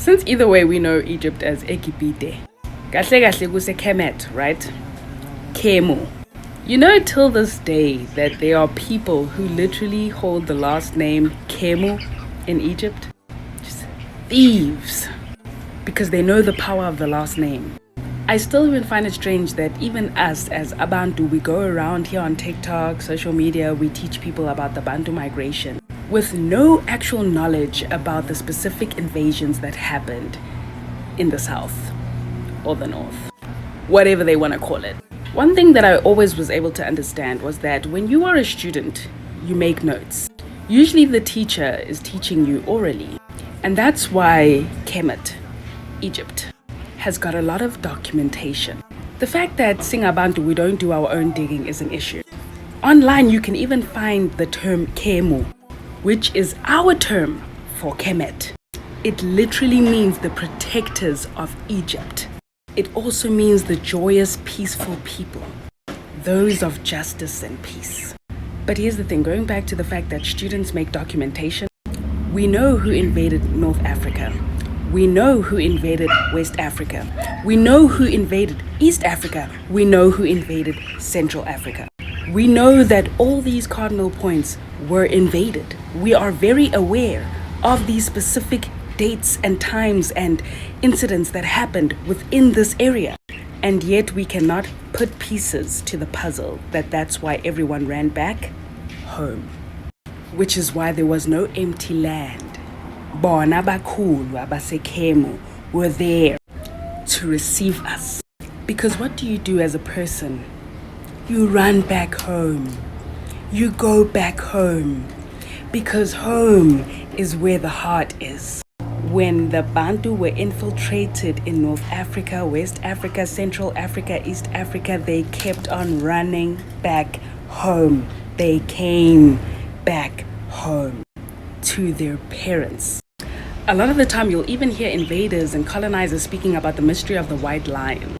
Since either way we know Egypt as Ekipite. Kahle kahle kuse Kemet, right? Kemu. You know till this day that there are people who literally hold the last name Kemu in Egypt? Just thieves. Because they know the power of the last name. I still even find it strange that even us as Bantu, we go around here on TikTok, social media, we teach people about the Bantu migration with no actual knowledge about the specific invasions that happened in the south or the north, whatever they want to call it. One thing that I always was able to understand was that when you are a student, you make notes. Usually the teacher is teaching you orally, and that's why Kemet, Egypt, has got a lot of documentation. The fact that Singabantu we don't do our own digging is an issue. Online you can even find the term Kemu, which is our term for Kemet. It literally means the protectors of Egypt. It also means the joyous, peaceful people, those of justice and peace. But here's the thing, going back to the fact that students make documentation, we know who invaded North Africa. We know who invaded West Africa. We know who invaded East Africa. We know who invaded Central Africa. We know that all these cardinal points were invaded. We are very aware of these specific dates and times and incidents that happened within this area. And yet we cannot put pieces to the puzzle that's why everyone ran back home. Which is why there was no empty land. Bona bakhulu abasekemu were there to receive us. Because what do you do as a person? You run back home. You go back home. Because home is where the heart is. When the Bantu were infiltrated in North Africa, West Africa, Central Africa, East Africa, they kept on running back home. They came back home to their parents. A lot of the time you'll even hear invaders and colonizers speaking about the mystery of the white lion.